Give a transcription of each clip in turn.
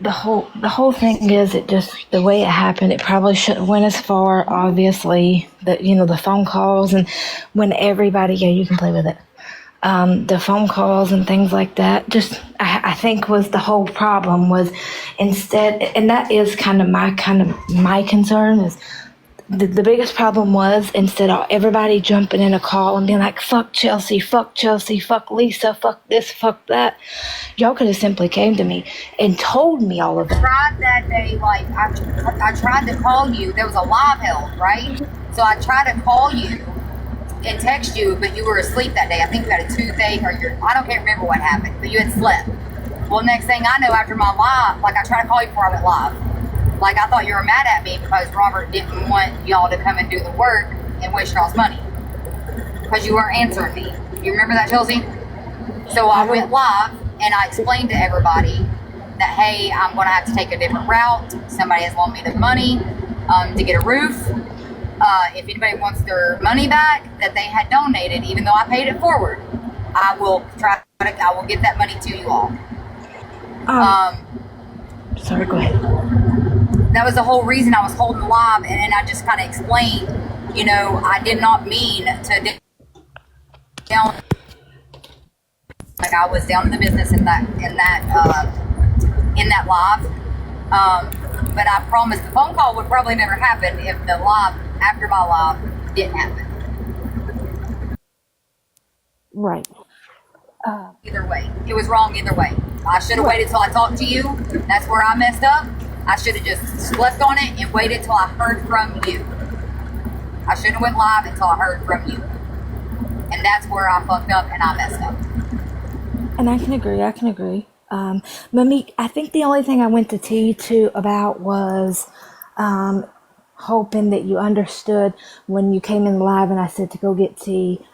the whole thing is, it just, the way it happened, it probably shouldn't went as far, obviously, that, the phone calls, and when everybody, yeah, you can play with it. The phone calls and things like that, just, I think was the whole problem, was instead, and that is kind of my concern, is the biggest problem was, instead of everybody jumping in a call and being like, fuck Chelsea, fuck Lisa, fuck this, fuck that, y'all could have simply came to me and told me all of I that. tried that day, like, I tried to call you. There was a live held, right? So I tried to call you and text you, but you were asleep that day. I think you had a toothache, or can't remember what happened, but you had slept. Well, next thing I know, after my live, like, I tried to call you before I went live. Like, I thought you were mad at me because Robert didn't want y'all to come and do the work and waste y'all's money. Because you weren't answering me. You remember that, Chelsea? So I went live and I explained to everybody that, hey, I'm going to have to take a different route. Somebody has loaned me the money to get a roof. If anybody wants their money back that they had donated, even though I paid it forward, I will get that money to you all. Sorry, go ahead. That was the whole reason I was holding live, and I just kind of explained, I did not mean to down, like, I was down in the business in that live. But I promised the phone call would probably never happen if the live after my live didn't happen. Right. Either way, it was wrong either way. I should have waited till I talked to you. That's where I messed up. I should have just slept on it and waited till I heard from you. I shouldn't have went live until I heard from you. And that's where I fucked up and I messed up. And I can agree. Mimi, I think the only thing I went to T to about was hoping that you understood when you came in live and I said to go get tea,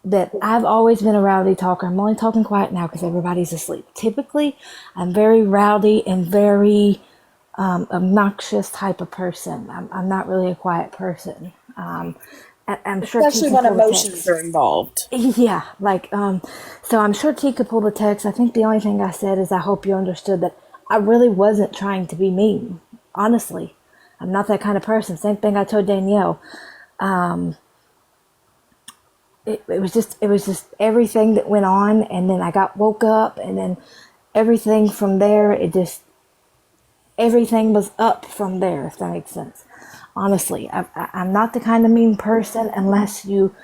that I've always been a rowdy talker. I'm only talking quiet now because everybody's asleep. Typically, I'm very rowdy and very obnoxious type of person. I'm not really a quiet person. I'm sure T Especially can when pull the emotions text. are involved. Yeah, so I'm sure T could pull the text. I think the only thing I said is I hope you understood that I really wasn't trying to be mean. Honestly, I'm not that kind of person. Same thing I told Danielle. It was just everything that went on, and then I woke up, and then everything from there, everything was up from there, if that makes sense. Honestly, I'm not the kind of mean person unless you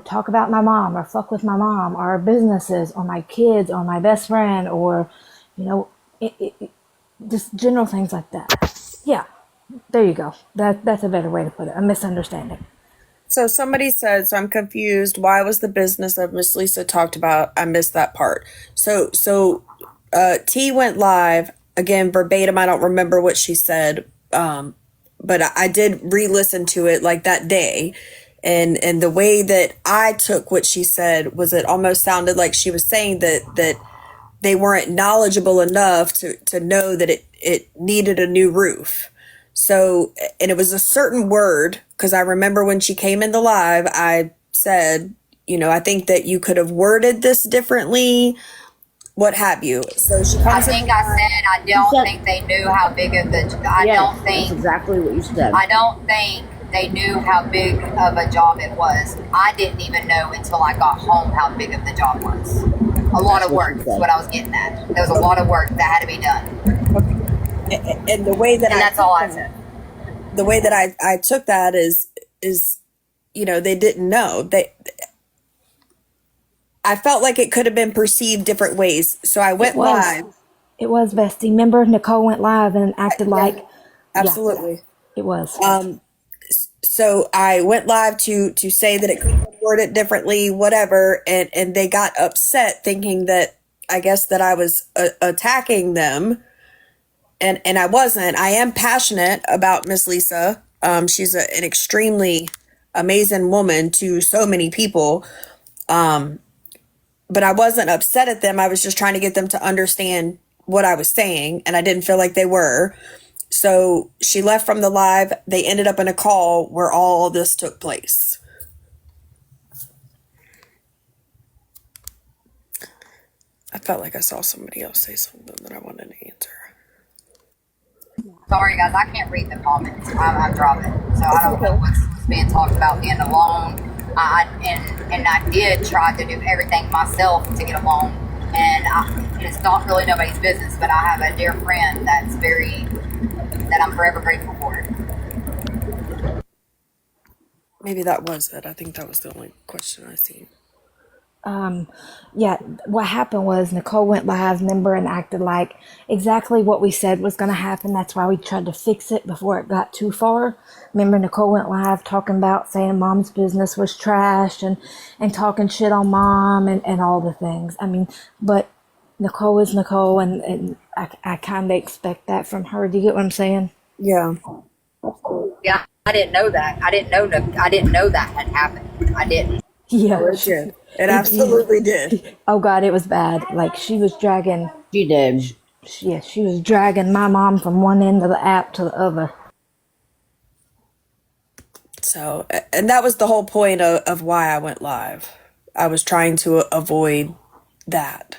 talk about my mom or fuck with my mom or our businesses or my kids or my best friend or, you know, just general things like that. Yeah, there you go. That's a better way to put it. A misunderstanding. So somebody said, so I'm confused. Why was the business of Miss Lisa talked about? I missed that part. So T went live again verbatim. I don't remember what she said, but I did re-listen to it like that day, and the way that I took what she said was it almost sounded like she was saying that they weren't knowledgeable enough to know that it needed a new roof. So, and it was a certain word, because I remember when she came in the live, I said, I think that you could have worded this differently, what have you. So she I comes in think the I live. said I don't think they knew how big of the. I Yes, don't that's think. exactly what you said. I don't think they knew how big of a job it was. I didn't even know until I got home how big of the job was. A lot of work is what I was getting at. There was a lot of work that had to be done. And the way that And that's all I said. the way that I took that is they didn't know. I felt like it could have been perceived different ways. So I went live. It was, bestie. Remember, Nicole went live and acted like. Absolutely. Yeah, it was. So I went live to say that it could be worded differently, whatever, and they got upset thinking that I guess that I was attacking them, and I wasn't. I am passionate about Miss Lisa. She's an extremely amazing woman to so many people, but I wasn't upset at them. I was just trying to get them to understand what I was saying, and I didn't feel like they were. So she left from the live. They ended up in a call where all this took place. I felt like I saw somebody else say something that I wanted to answer. sorry guys, I can't read the comments. I'm driving, so I don't know what's being talked about being alone. And I did try to do everything myself to get along, and it's not really nobody's business. But I have a dear friend that I'm forever grateful for. Maybe that was it. I think that was the only question I seen. Yeah, what happened was Nicole went live, remember, and acted like exactly what we said was going to happen. That's why we tried to fix it before it got too far. Remember, Nicole went live talking about saying mom's business was trash and talking shit on mom and all the things. I mean, but Nicole is Nicole, and I kind of expect that from her. Do you get what I'm saying? Yeah. Yeah, I didn't know that. I didn't know that had happened. I didn't. Yeah. Oh, it did. It absolutely did. Oh, God, it was bad. Like, she was dragging. She did. She was dragging my mom from one end of the app to the other. So, and that was the whole point of why I went live. I was trying to avoid that.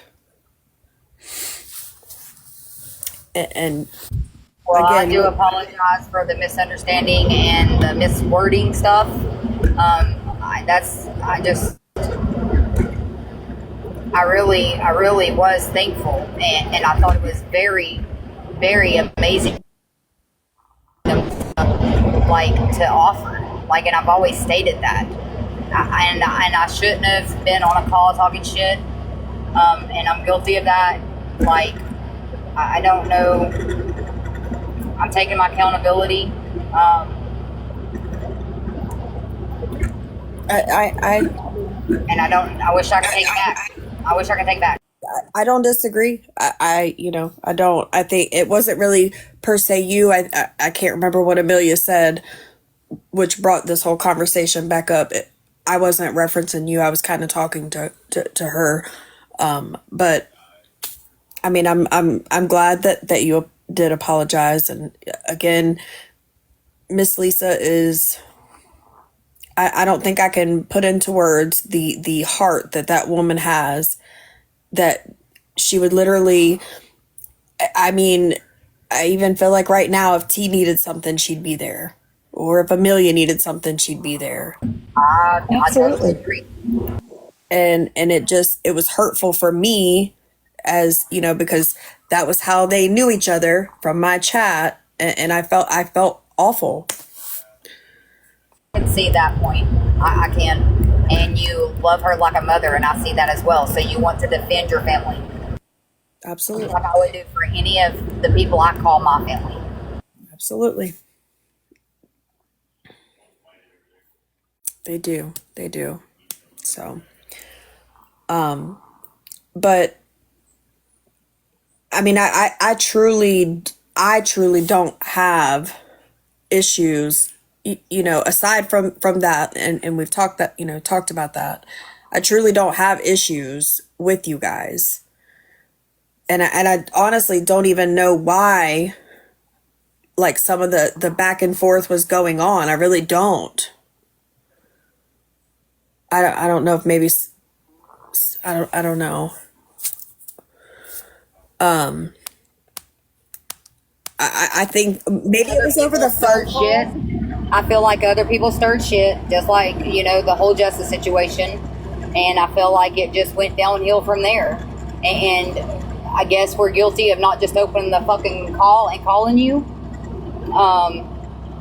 And Well, again, I do apologize for the misunderstanding and the miswording stuff. I really was thankful, and I thought it was very, very amazing, like, to offer. Like, and I've always stated that. And I shouldn't have been on a call talking shit. And I'm guilty of that. Like, I don't know. I'm taking my accountability. And I wish I could take back. I wish I could take back. I don't disagree. I don't. I think it wasn't really per se you. I can't remember what Amelia said, which brought this whole conversation back up. I wasn't referencing you. I was kind of talking to her. But I mean, I'm glad that you did apologize. And again, Miss Lisa is. I don't think I can put into words the heart that woman has, that she would literally, I mean, I even feel like right now, if T needed something, she'd be there. Or if Amelia needed something, she'd be there. I totally agree. And it was hurtful for me, as, you know, because that was how they knew each other from my chat. And I felt awful. I can see that point. I can. And you love her like a mother, and I see that as well. So you want to defend your family. Absolutely. Like I would do for any of the people I call my family. Absolutely. They do. So, but I mean, I truly don't have issues, you know, aside from that, and we've talked about that. I truly don't have issues with you guys. And I honestly don't even know why, like, some of the back and forth was going on. I really don't. I don't know if maybe, I don't know. I think maybe it was over the phone shit. I feel like other people stirred shit, just like, you know, the whole justice situation. And I feel like it just went downhill from there. And I guess we're guilty of not just opening the fucking call and calling you.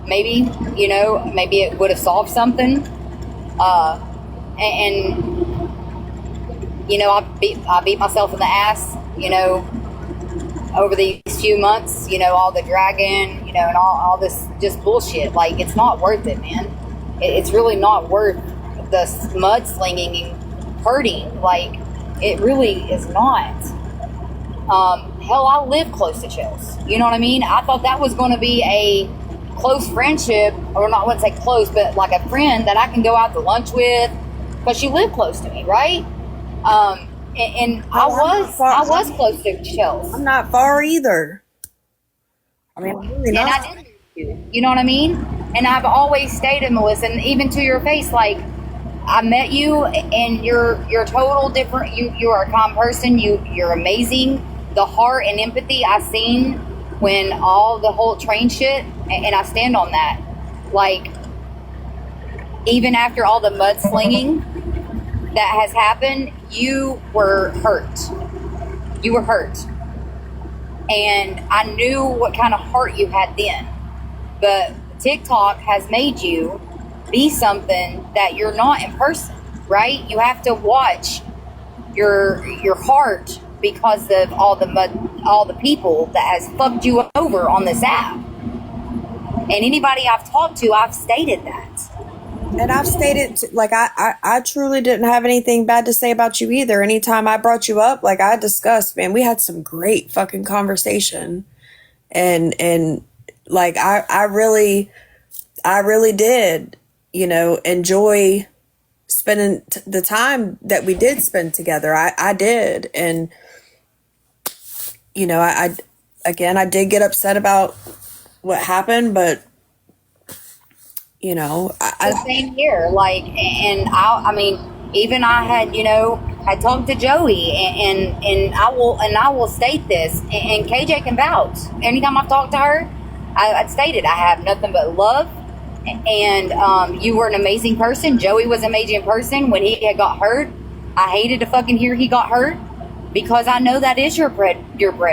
Maybe, you know, maybe it would have solved something. And you know, I beat myself in the ass, you know, over these few months, you know, all the dragging, you know, and all this just bullshit. Like, it's not worth it, man. It's really not worth the mudslinging and hurting. Like, it really is not. Hell, I live close to Chills. You know what I mean? I thought that was going to be a close friendship, or not, I wouldn't say close, but like a friend that I can go out to lunch with, because she lived close to me, right? And I was close to Chills. I'm not far either. I mean, I'm really not. And I didn't. You know what I mean? And I've always stated, Melissa, and even to your face, like, I met you, and you're total different. You are a calm person. You're amazing. The heart and empathy I seen when all the whole train shit, and I stand on that, like, even after all the mudslinging that has happened, you were hurt. You were hurt. And I knew what kind of heart you had then. But TikTok has made you be something that you're not in person, right? You have to watch your heart because of all the people that has fucked you over on this app. And anybody I've talked to, I've stated that. And I've stated, like, I truly didn't have anything bad to say about you either. Anytime I brought you up, like, I discussed, man, we had some great fucking conversation. And like, I really did, enjoy spending the time that we did spend together. I did. And, I did get upset about what happened, but the same here. Like, and I mean, even I had, I talked to Joey, and I will state this, and KJ can vouch. Anytime I've talked to her, I stated I have nothing but love, and you were an amazing person. Joey was an amazing person. When he had got hurt, I hated to fucking hear he got hurt, because I know that is your bread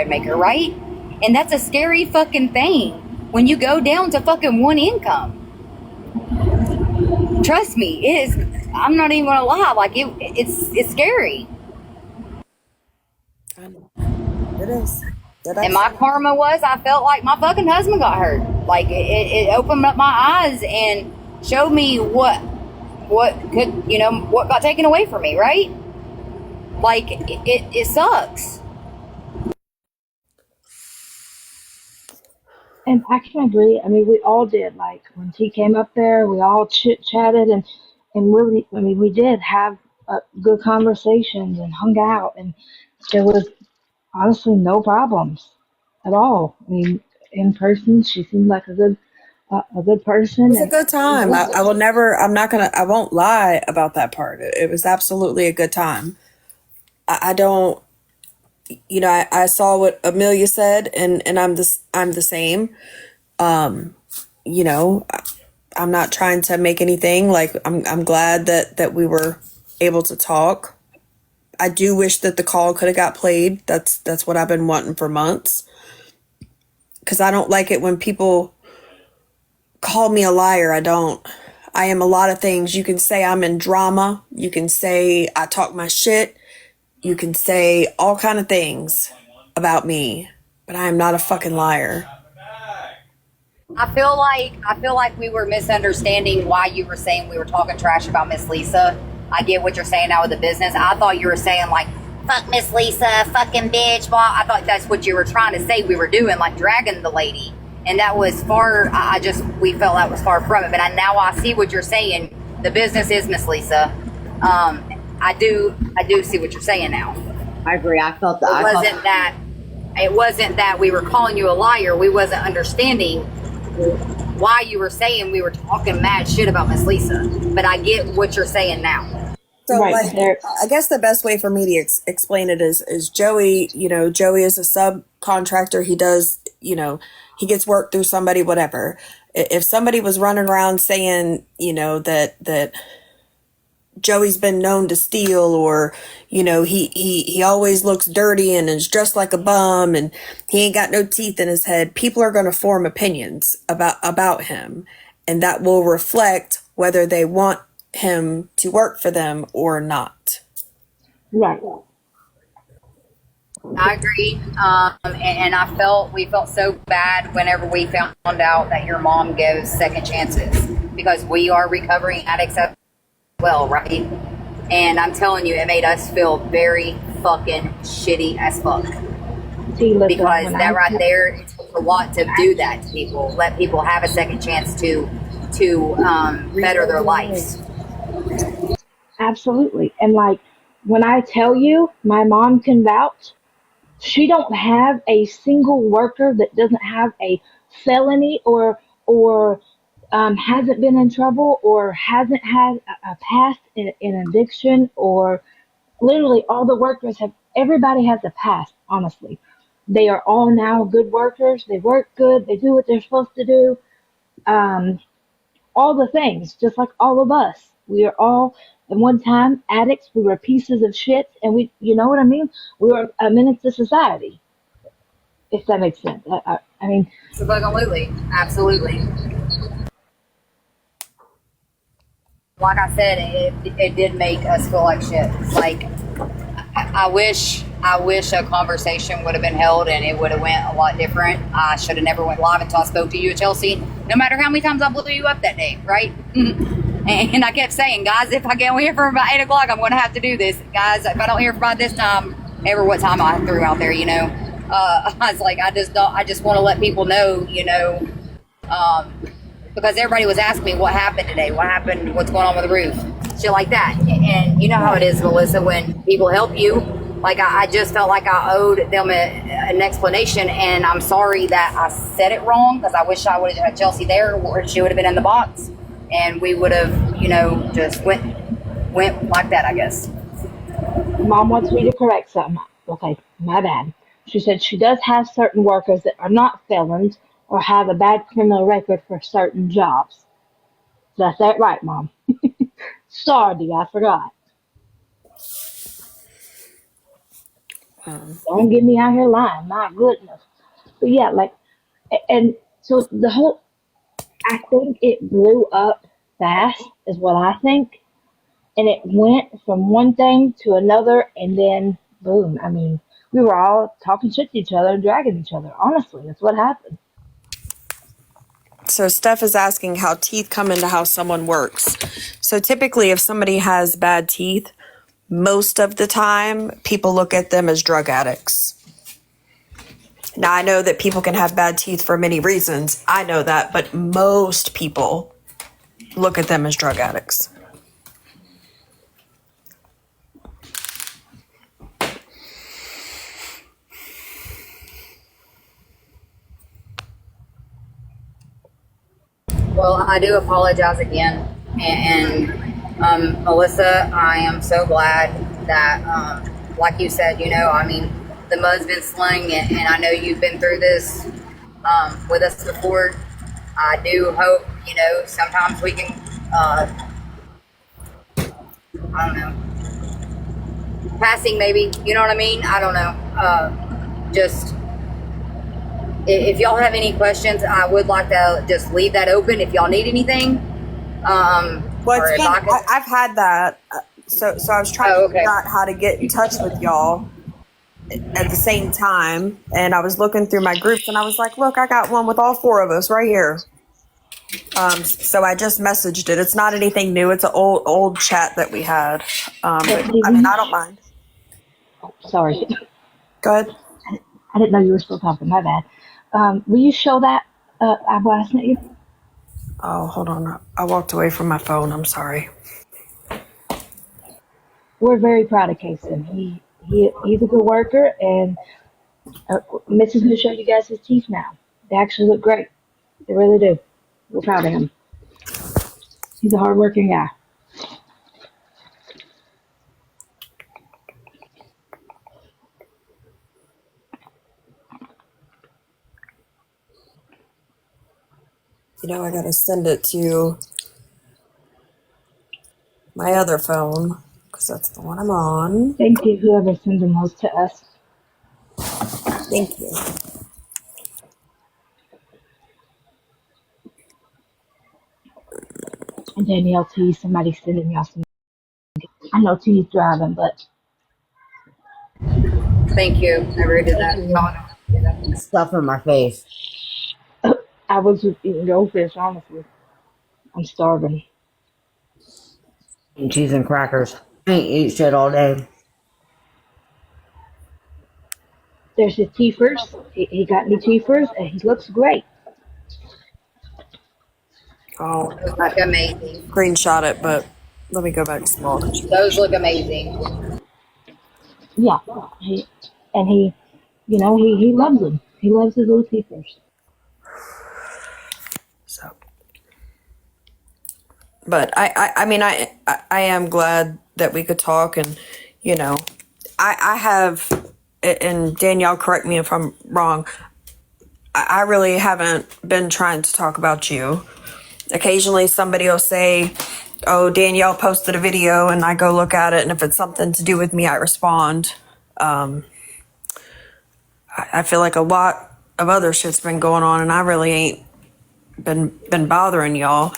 maker, right? And that's a scary fucking thing when you go down to fucking one income. Trust me, it is. I'm not even gonna lie. Like, it's scary. I know. It is. And my karma was, I felt like my fucking husband got hurt. Like, it opened up my eyes and showed me what could, what got taken away from me, right? Like, it sucks. And I can agree. I mean, we all did. Like, when he came up there, we all chit-chatted and really, I mean, we did have good conversations and hung out. And there was honestly no problems at all. I mean, in person, she seemed like a good person. It was a And good time. I will never, I won't lie about that part. It was absolutely a good time. I don't, I saw what Amelia said, and I'm the same. I'm not trying to make anything, like, I'm glad that we were able to talk. I do wish that the call could have got played. That's what I've been wanting for months. 'Cause I don't like it when people call me a liar. I am a lot of things. You can say I'm in drama. You can say I talk my shit. You can say all kind of things about me, but I am not a fucking liar. I feel like we were misunderstanding why you were saying we were talking trash about Miss Lisa. I get what you're saying now with the business. I thought you were saying, like, fuck Miss Lisa, fucking bitch. Well, I thought that's what you were trying to say we were doing, like dragging the lady. And that was far, we felt that was far from it. But now I see what you're saying. The business is Miss Lisa. I do see what you're saying now. I agree. I felt that. It wasn't that we were calling you a liar. We wasn't understanding why you were saying we were talking mad shit about Miss Lisa. But I get what you're saying now. So, Right, like, there- I guess the best way for me to explain it is Joey. Joey is a subcontractor. He does, he gets work through somebody, whatever. If somebody was running around saying, that Joey's been known to steal, or, he always looks dirty and is dressed like a bum and he ain't got no teeth in his head, people are going to form opinions about him, and that will reflect whether they want him to work for them or not. right. I agree. And we felt so bad whenever we found out that your mom gives second chances, because we are recovering addicts as well, right? And I'm telling you, it made us feel very fucking shitty as fuck. See, listen, Because when that I- right there, it takes a lot to do that to people. Let people have a second chance to better their lives. Absolutely. And like, when I tell you, my mom can vouch, she don't have a single worker that doesn't have a felony or hasn't been in trouble or hasn't had a past in addiction, or literally all the workers have, everybody has a past, honestly. They are all now good workers. They work good. They do what they're supposed to do. Um, all the things, just like all of us. We are all at one time addicts. We were pieces of shit, and you know what I mean? We were a menace to society, if that makes sense. I mean, Absolutely. Absolutely. Like I said, it did make us feel like shit. Like, I wish a conversation would have been held and it would have went a lot different. I should have never went live until I spoke to you, Chelsea. No matter how many times I blew you up that day, right? And I kept saying, guys, if I get here for about 8 o'clock, I'm going to have to do this. Guys, if I don't hear about this time, ever what time I threw out there, I was like, I just want to let people know, because everybody was asking me what happened today, what happened, what's going on with the roof, shit like that. And you know how it is, Melissa, when people help you. Like, I just felt like I owed them an explanation, and I'm sorry that I said it wrong, because I wish I would have had Chelsea there, or she would have been in the box, and we would have, just went like that, I guess. Mom wants me to correct something. Okay, my bad. She said she does have certain workers that are not felons or have a bad criminal record for certain jobs. Did I say it right, Mom? Sorry, I forgot. Don't get me out here lying. My goodness. But yeah, like, and so I think it blew up fast, is what I think. And it went from one thing to another, and then boom. I mean, we were all talking shit to each other, dragging each other. Honestly, that's what happened. So Steph is asking how teeth come into how someone works. So typically if somebody has bad teeth, most of the time people look at them as drug addicts. Now I know that people can have bad teeth for many reasons. I know that, but most people look at them as drug addicts. Well, I do apologize again. And Melissa, I am so glad that, like you said, the mud's been slung, and I know you've been through this with us before. I do hope, sometimes we can, I don't know, passing maybe, you know what I mean? I don't know. Just, if y'all have any questions, I would like to just leave that open if y'all need anything. Well, it's I've had that. So I was trying to figure out how to get in touch with y'all at the same time. And I was looking through my groups and I was like, look, I got one with all 4 of us right here. So I just messaged it. It's not anything new. It's an old chat that we had. But, I mean, I don't mind. Oh, sorry. Go ahead. I didn't know you were still talking. My bad. Will you show that what I sent you? Oh, hold on. I walked away from my phone. I'm sorry. We're very proud of Kason. He's a good worker, and Missy's going to show you guys his teeth now. They actually look great. They really do. We're proud of him. He's a hardworking guy. I gotta send it to my other phone because that's the one I'm on. Thank you, whoever sends them those to us. Thank you. And Danielle T, somebody sending y'all some. I know T's driving, but. Thank you. I already did that. Stuff in my face. I was just eating goldfish, honestly. I'm starving. And cheese and crackers. I ain't eat shit all day. There's his teethers. He got new teethers, and he looks great. Oh, Those look amazing. Screenshot it, but let me go back to small. Those look amazing. Yeah. He loves them. He loves his little teethers. So, but I mean, I am glad that we could talk, and I have and Danielle, correct me if I'm wrong, I really haven't been trying to talk about you. Occasionally somebody will say, oh, Danielle posted a video, and I go look at it, and if it's something to do with me, I respond. I feel like a lot of other shit's been going on, and I really ain't been bothering y'all.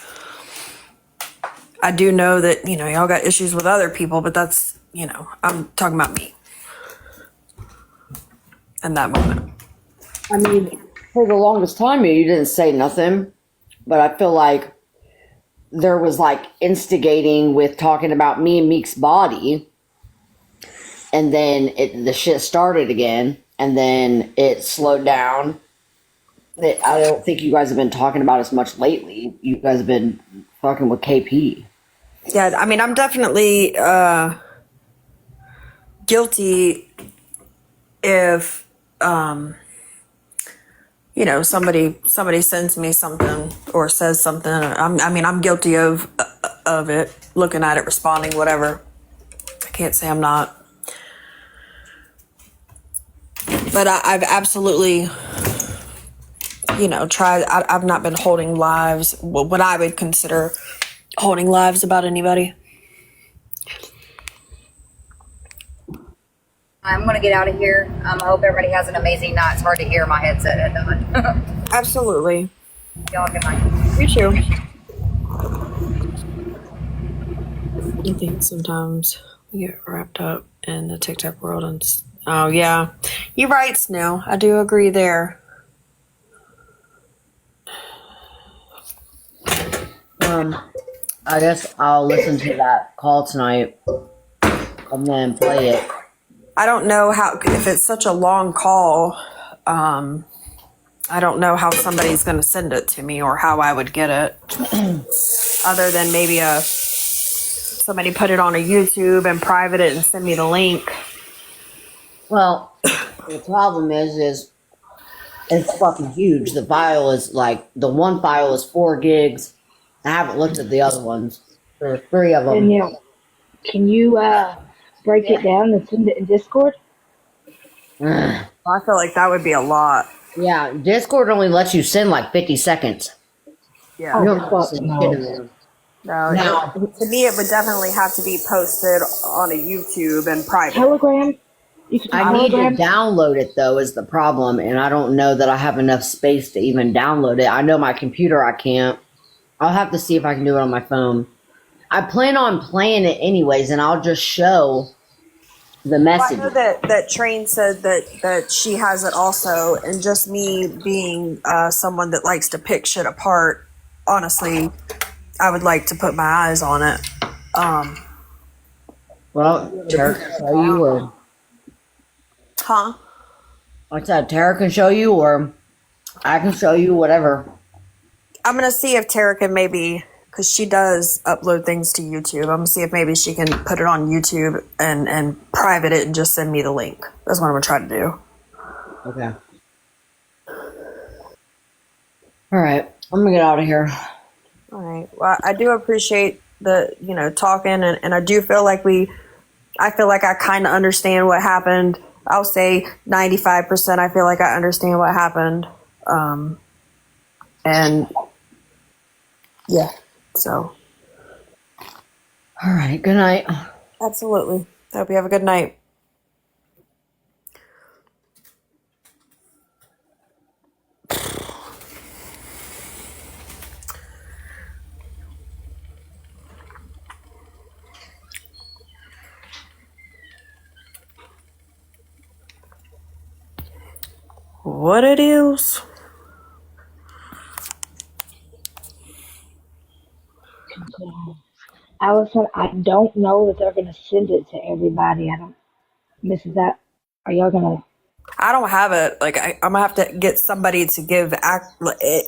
I do know that, y'all got issues with other people, but that's, I'm talking about me in that moment. I mean, for the longest time, you didn't say nothing, but I feel like there was like instigating with talking about me and Meek's body, and then the shit started again, and then it slowed down. I don't think you guys have been talking about as much lately. You guys have been fucking with KP. Yeah, I mean, I'm definitely guilty if somebody sends me something or says something. I'm guilty of it, looking at it, responding, whatever. I can't say I'm not, but I've absolutely tried. I've not been holding lives, what I would consider holding lives about anybody. I'm going to get out of here. I hope everybody has an amazing night. It's hard to hear my headset had done. Absolutely. Y'all good night. You too. I think sometimes we get wrapped up in the TikTok world, and oh yeah, you're right, Snow. I do agree there. I guess I'll listen to that call tonight and then play it. I don't know if it's such a long call. I don't know how somebody's going to send it to me or how I would get it, other than maybe somebody put it on a YouTube and private it and send me the link. Well, the problem is it's fucking huge. The file is like, the one file is 4 gigs. I haven't looked at the other ones. There are 3 of them. Danielle, can you break it down and send it in Discord? I feel like that would be a lot. Yeah, Discord only lets you send like 50 seconds. Yeah. You don't have to fuck send no. shit in there. No, to me, it would definitely have to be posted on a YouTube and private. Telegram? You can I need to Telegram? download it though is the problem, and I don't know that I have enough space to even download it. I know my computer I can't. I'll have to see if I can do it on my phone. I plan on playing it anyways, and I'll just show the message. I know that Train said that she has it also, and just me being someone that likes to pick shit apart, honestly, I would like to put my eyes on it. Well, Tara can show you, or Huh? like I said, Tara can show you, or I can show you, whatever. I'm gonna see if Tara can maybe, because she does upload things to YouTube. I'm gonna see if maybe she can put it on YouTube and private it and just send me the link. That's what I'm gonna try to do. Okay. All right, I'm gonna get out of here. All right. Well, I do appreciate the talking, and I do feel like I feel like I kind of understand what happened. I'll say 95%. I feel like I understand what happened. And yeah, so. All right, good night. Absolutely. Hope you have a good night. What it is. Allison, I don't know if they're gonna send it to everybody. I don't. Mrs. That, are y'all gonna? I don't have it. Like I'm gonna have to get somebody to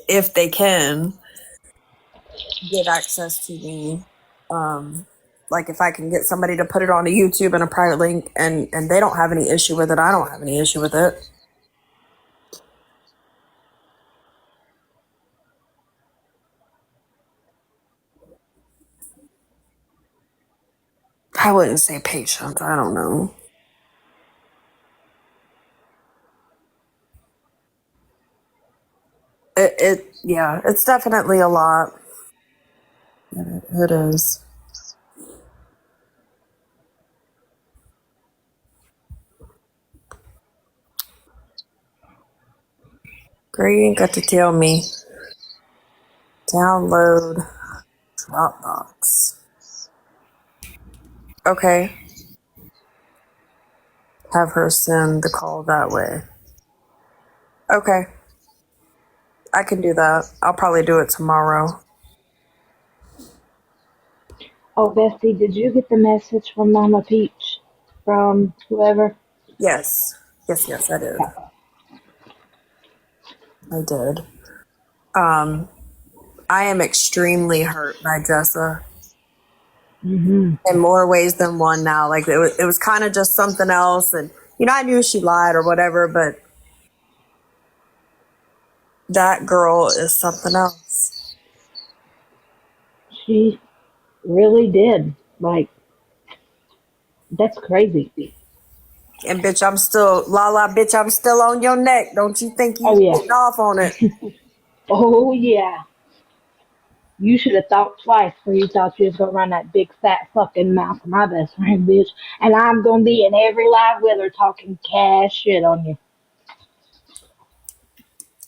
if they can give access to me. Like if I can get somebody to put it on a YouTube and a private link, and they don't have any issue with it, I don't have any issue with it. I wouldn't say patient. I don't know. Yeah, it's definitely a lot. It is. Girl, you ain't got to tell me. Download Dropbox. Okay. Have her send the call that way. Okay. I can do that. I'll probably do it tomorrow. Oh, Bessie, did you get the message from Mama Peach? From whoever? Yes. Yes, I did. I did. I am extremely hurt by Jessa Mm-hmm. in more ways than one now. Like it was kind of just something else, and I knew she lied or whatever, but that girl is something else. She really did. Like, that's crazy. And bitch, I'm still bitch, I'm still on your neck. Don't you think you Oh, yeah. getting off on it? Oh, yeah. You should have thought twice before you thought you was gonna run that big fat fucking mouth of my best friend, bitch. And I'm gonna be in every live with her talking cash shit on you.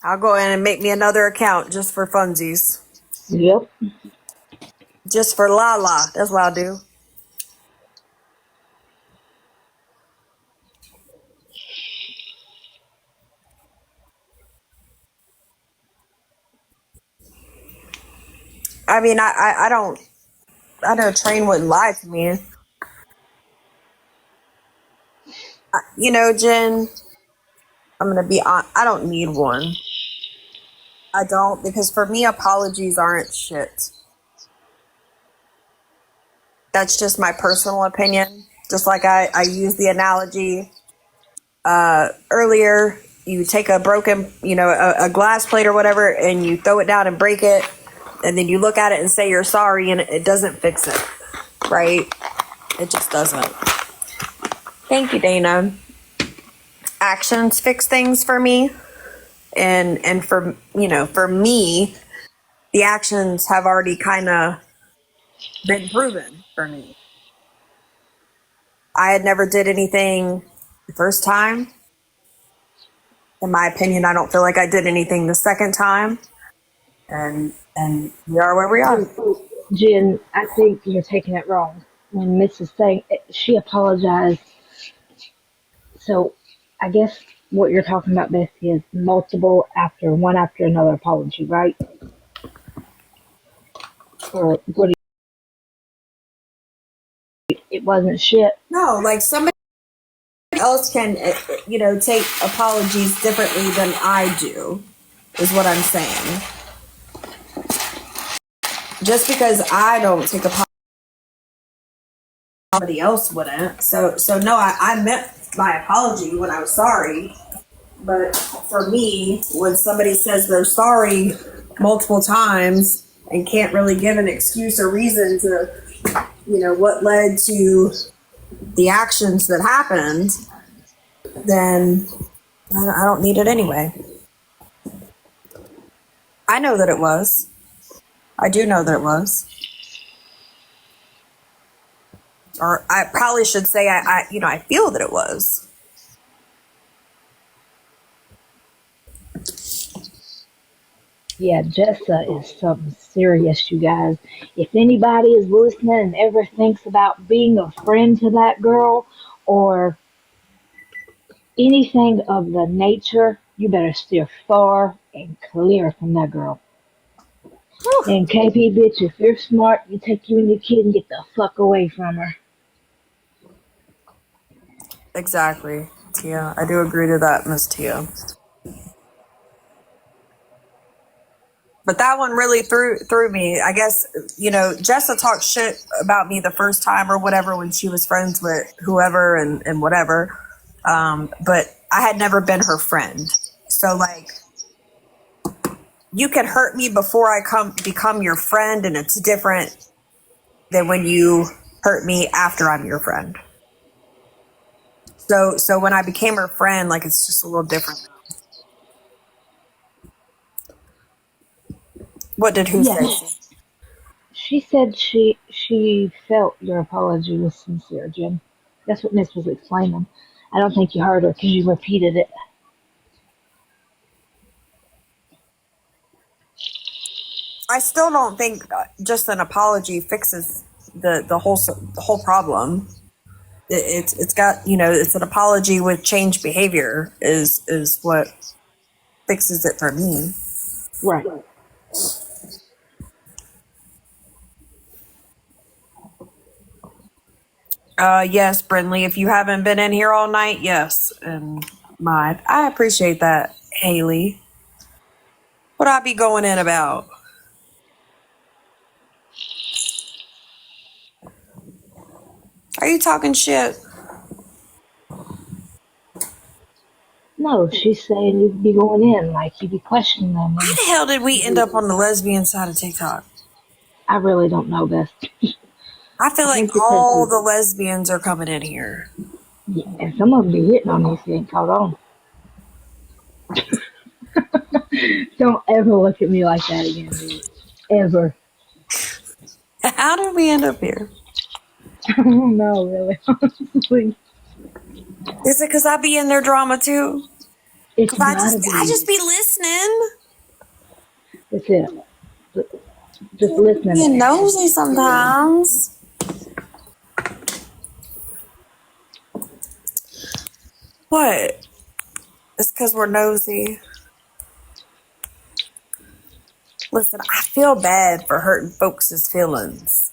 I'll go in and make me another account just for funsies. Yep. Just for Lala. That's what I'll do. I mean, I know Train wouldn't lie to me. Jen, I'm going to be on. I don't need one. I don't, because for me, apologies aren't shit. That's just my personal opinion. Just like I used the analogy earlier, you take a broken, a glass plate or whatever, and you throw it down and break it, and then you look at it and say you're sorry, and it doesn't fix it, right? It just doesn't. Thank you, Dana. Actions fix things for me, and for me, the actions have already kind of been proven for me. I had never did anything the first time. In my opinion, I don't feel like I did anything the second time, and we are where we are. Jen, I think you're taking it wrong. When Mrs. saying she apologized, so I guess what you're talking about, Bessie, is multiple after one after another apology, right? Or what? It wasn't shit. No, like somebody else can, take apologies differently than I do, is what I'm saying. Just because I don't take apologies, somebody else wouldn't. So no, I meant my apology when I was sorry. But for me, when somebody says they're sorry multiple times and can't really give an excuse or reason to, what led to the actions that happened, then I don't need it anyway. I know that it was. I do know that it was. Or I probably should say I feel that it was. Yeah, Jessa is something serious, you guys. If anybody is listening and ever thinks about being a friend to that girl or anything of the nature, you better steer far and clear from that girl. Whew. And KP, bitch, if you're smart, you take you and your kid and get the fuck away from her. Exactly, Tia. I do agree to that, Miss Tia. But that one really threw me. I guess, Jessa talked shit about me the first time or whatever when she was friends with whoever and whatever. But I had never been her friend. So like you can hurt me before I become your friend, and it's different than when you hurt me after I'm your friend. So when I became her friend, like it's just a little different. What did who say? Yes. She said she felt your apology was sincere, Jim. That's what Miss was explaining. I don't think you heard her because you repeated it. I still don't think just an apology fixes the whole problem. It's got, it's an apology with changed behavior is what fixes it for me. Right. Yes, Brinley, if you haven't been in here all night, yes. And I appreciate that, Haley. What I be going in about? Are you talking shit? No, she's saying you'd be going in, like you'd be questioning them. How And the hell did we end up on the lesbian side of TikTok? I really don't know this. I feel I like think because all the lesbians are coming in here. yeah, and some of them be hitting on you if you ain't caught on. Don't ever look at me like that again, dude. Ever. How did we end up here? I don't know, really. Honestly, Is it because I be in their drama too? it's Cause I gotta just be. be listening. That's it. Just listening. Being nosy sometimes. What? It's because we're nosy. Listen, I feel bad for hurting folks' feelings,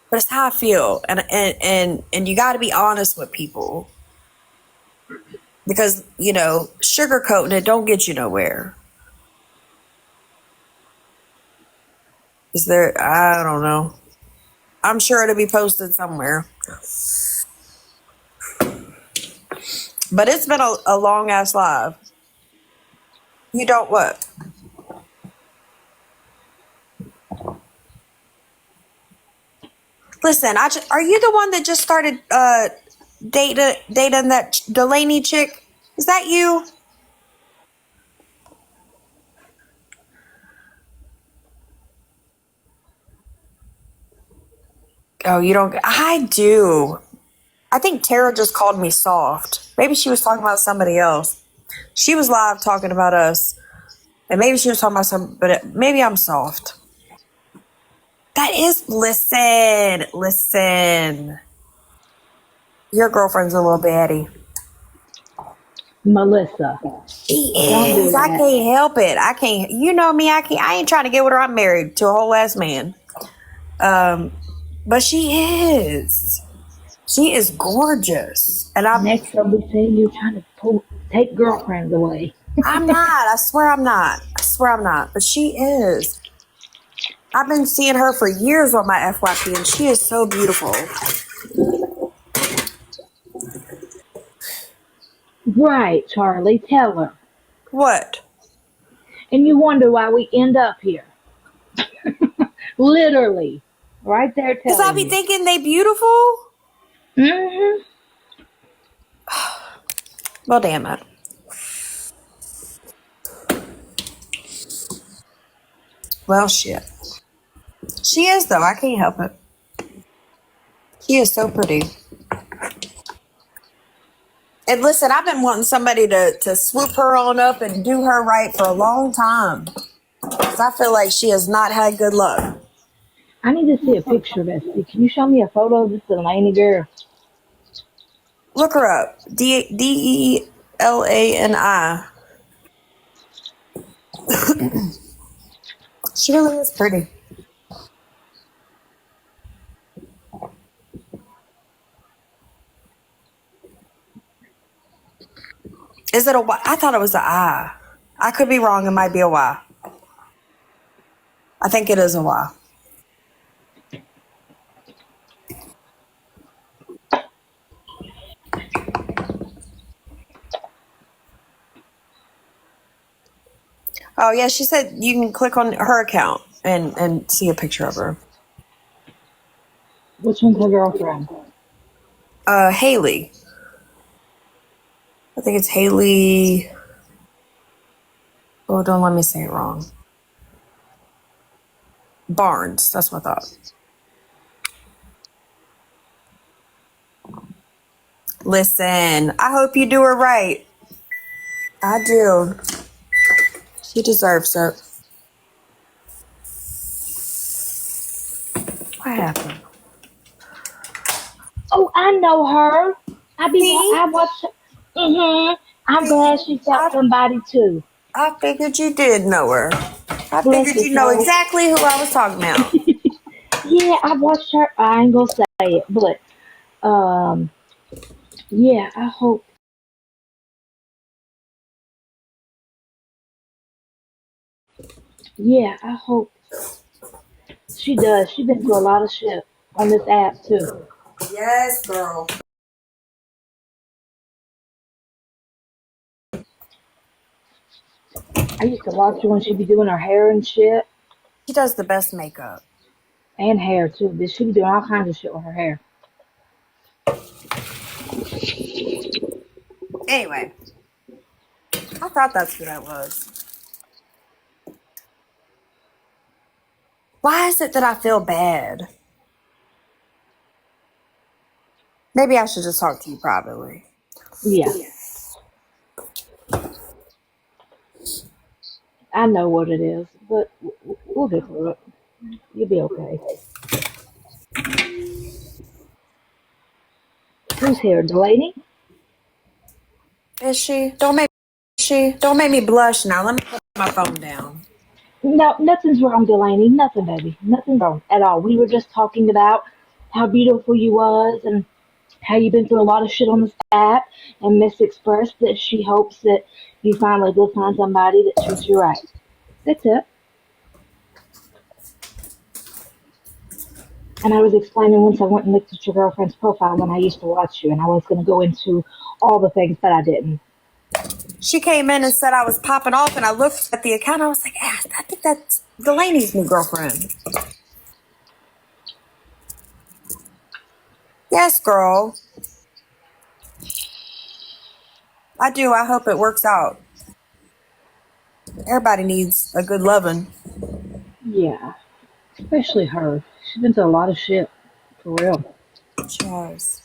but it's how I feel, and you got to be honest with people because sugarcoating it don't get you nowhere. Is there? I don't know. I'm sure it'll be posted somewhere. But it's been a long ass live. You don't what? Listen, are you the one that just started dating that Delaney chick? Is that you? Oh, you don't. I do. I think Tara just called me soft. Maybe she was talking about somebody else. She was live talking about us, and maybe she was talking about but maybe I'm soft. That is, listen. Your girlfriend's a little baddie. Melissa. She Don't do is. I that. can't help it. I can't. You know me. I ain't trying to get with her. I'm married to a whole ass man. But she is. She is gorgeous, and Next they'll be saying you're trying to take girlfriends away. I'm not. I swear I'm not. But she is. I've been seeing her for years on my FYP, and she is so beautiful. Right, Charlie, tell her. What? And you wonder why we end up here. Literally. Right there Because I telling be you. thinking they beautiful. Mm-hmm. Well, damn it. Well, shit. She is, though. I can't help it. She is so pretty. And listen, I've been wanting somebody to swoop her on up and do her right for a long time. Because I feel like she has not had good luck. I need to see a picture of this. Can you show me a photo of this Delaney girl? Look her up. Delani. She really is pretty. Is it a Y? I thought it was an I. I could be wrong. It might be a Y. I think it is a Y. Oh, yeah. She said you can click on her account and see a picture of her. Which one's her girlfriend? Haley. I think it's Haley. Oh, don't let me say it wrong. Barnes. That's what I thought. Listen, I hope you do her right. I do. She deserves it. What happened? Oh, I know her. See? I watch. I'm glad she found somebody too. I figured you did know her. I Bless figured her you know soul. exactly who I was talking about. Yeah, I watched her. I ain't gonna say it, but um, yeah. I hope. Yeah, I hope she does. She's been through a lot of shit on this app too. Yes, girl. I used to watch her when she'd be doing her hair and shit, She does the best makeup. and hair too. But she'd be doing all kinds of shit with her hair. Anyway, I thought that's who that was. Why is it that I feel bad? Maybe I should just talk to you privately. Yeah, I know what it is, but we'll get through it. You'll be okay. Who's here, Delaney? Is she? Don't make me blush now. Let me put my phone down. No, nothing's wrong, Delaney. Nothing, baby. Nothing wrong at all. We were just talking about how beautiful you was and how you've been through a lot of shit on this app. And Miss expressed that she hopes that you finally will find somebody that treats you right. That's it. And I was explaining once I went and looked at your girlfriend's profile when I used to watch you, and I was going to go into all the things, but I didn't. She came in and said I was popping off, and I looked at the account. I was like, I think that's Delaney's new girlfriend. Yes, girl. I do. I hope it works out. Everybody needs a good loving. Yeah, especially her. She's been through a lot of shit, for real. She has.